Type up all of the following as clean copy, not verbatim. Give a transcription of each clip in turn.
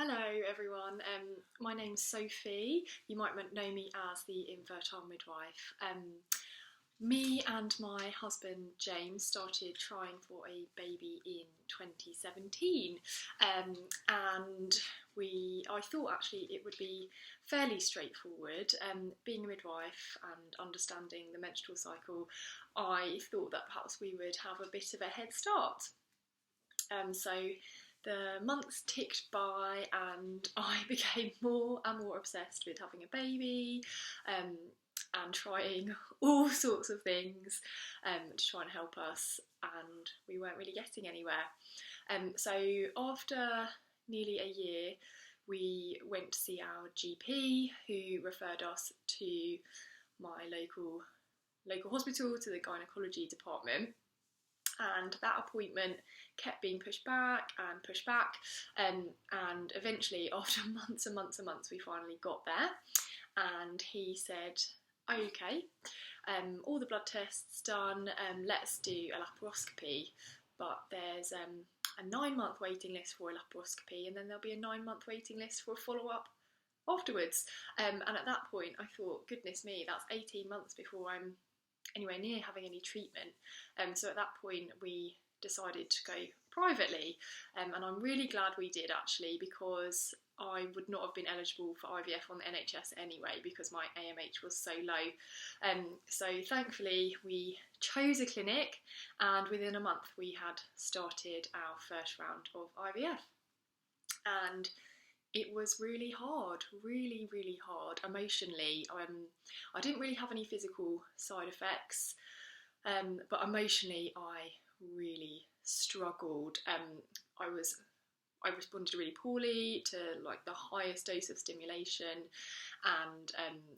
Hello everyone, my name's Sophie. You might know me as the Infertile midwife. Me and my husband James started trying for a baby in 2017, and I thought actually it would be fairly straightforward. Being a midwife and understanding the menstrual cycle, I thought that perhaps we would have a bit of a head start. So the months ticked by and I became more and more obsessed with having a baby, and trying all sorts of things to try and help us, and we weren't really getting anywhere. So after nearly a year, we went to see our GP, who referred us to my local hospital, to the gynecology department. And that appointment kept being pushed back, and eventually, after months and months and months, we finally got there. And he said, okay, all the blood tests done, let's do a laparoscopy, but there's a 9-month waiting list for a laparoscopy, and then there'll be a 9-month waiting list for a follow-up afterwards. And at that point I thought, goodness me, that's 18 months before I'm anywhere near having any treatment. So at that point we decided to go privately, and I'm really glad we did, actually, because I would not have been eligible for IVF on the NHS anyway because my AMH was so low. So thankfully we chose a clinic, and within a month we had started our first round of IVF. And it was really hard, really hard emotionally. I didn't really have any physical side effects, but emotionally I really struggled. I responded really poorly to like the highest dose of stimulation, and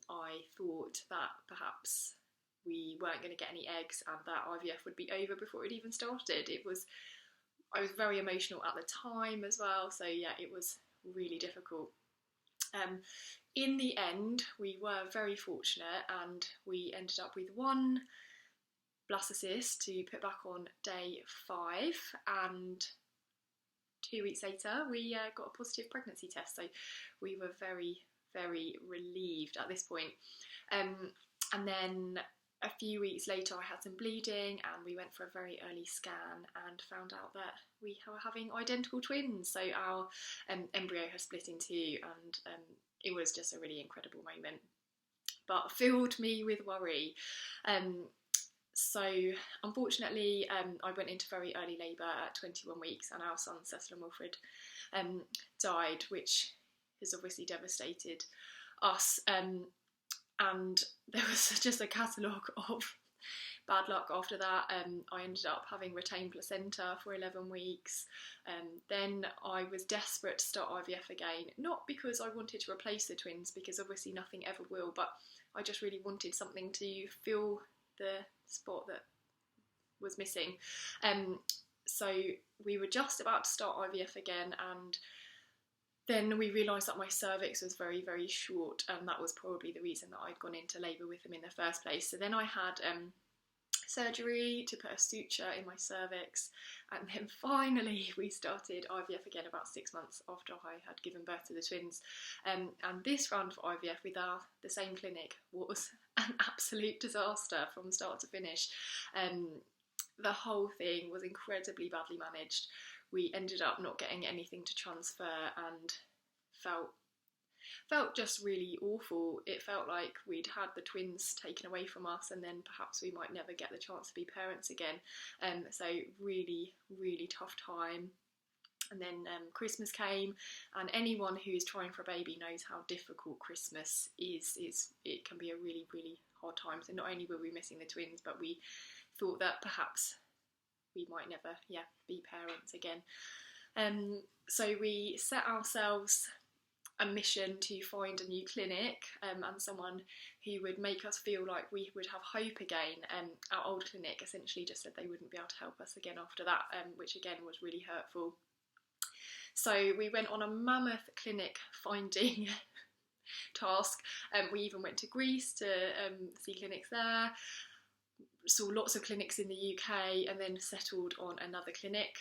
I thought that perhaps we weren't going to get any eggs and that IVF would be over before it even started. I was very emotional at the time as well, so yeah, it was really difficult. In the end, we were very fortunate, and we ended up with one blastocyst to put back on day 5, and 2 weeks later we got a positive pregnancy test, so we were very relieved at this point. And then a few weeks later I had some bleeding, and we went for a very early scan and found out that we were having identical twins. So our embryo had split in two, and it was just a really incredible moment, but filled me with worry. So unfortunately I went into very early labour at 21 weeks, and our son Cecil and Wilfred died, which has obviously devastated us. And there was just a catalogue of bad luck after that. I ended up having retained placenta for 11 weeks. Then I was desperate to start IVF again, not because I wanted to replace the twins, because obviously nothing ever will, but I just really wanted something to fill the spot that was missing. So we were just about to start IVF again, and then we realised that my cervix was very short, and that was probably the reason that I'd gone into labour with them in the first place. So then I had surgery to put a suture in my cervix, and then finally we started IVF again about 6 months after I had given birth to the twins. And this round for IVF with the same clinic was an absolute disaster from start to finish. The whole thing was incredibly badly managed. We ended up not getting anything to transfer, and felt just really awful. It felt like we'd had the twins taken away from us, and then perhaps we might never get the chance to be parents again. So really tough time. And then Christmas came, and anyone who's trying for a baby knows how difficult Christmas is. It can be a really hard time. So not only were we missing the twins, but we thought that perhaps we might never be parents again. So we set ourselves a mission to find a new clinic, and someone who would make us feel like we would have hope again. Our old clinic essentially just said they wouldn't be able to help us again after that, which again was really hurtful. So we went on a mammoth clinic finding task. We even went to Greece to see clinics there, saw lots of clinics in the UK, and then settled on another clinic.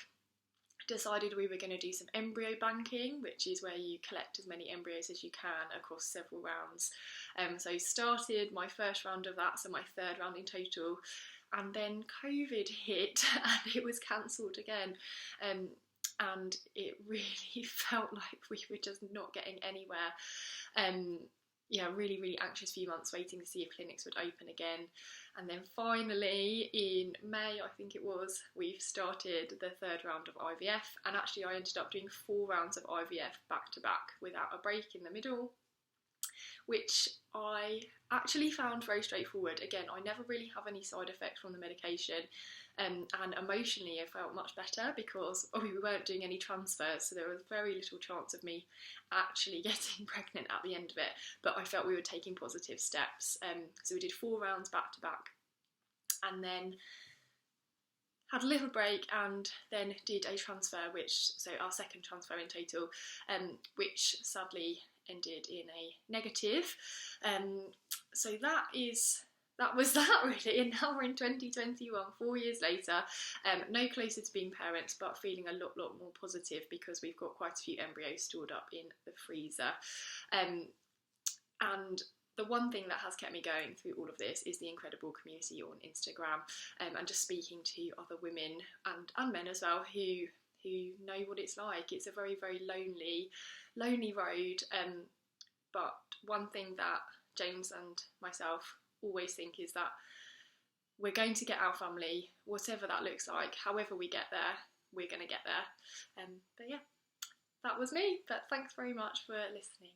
decided we were going to do some embryo banking, which is where you collect as many embryos as you can across several rounds. So started my first round of that, so my third round in total, and then COVID hit and it was cancelled again. And it really felt like we were just not getting anywhere. Yeah, really, really anxious few months waiting to see if clinics would open again. And then finally in May, I think it was, we've started the third round of IVF. And actually I ended up doing 4 rounds of IVF back to back without a break in the middle, which I actually found very straightforward. Again, I never really have any side effects from the medication. And emotionally I felt much better because we weren't doing any transfers, so there was very little chance of me actually getting pregnant at the end of it, but I felt we were taking positive steps. So we did 4 rounds back to back, and then had a little break, and then did a transfer, so our second transfer in total, which sadly ended in a negative. So that was that really, and now we're in 2021, 4 years later, no closer to being parents, but feeling a lot more positive because we've got quite a few embryos stored up in the freezer. And the one thing that has kept me going through all of this is the incredible community on Instagram, and just speaking to other women and men as well who know what it's like. It's a very, very lonely road, but one thing that James and myself always think is that we're going to get our family, whatever that looks like, however we get there, we're going to get there. But yeah, that was me, but thanks very much for listening.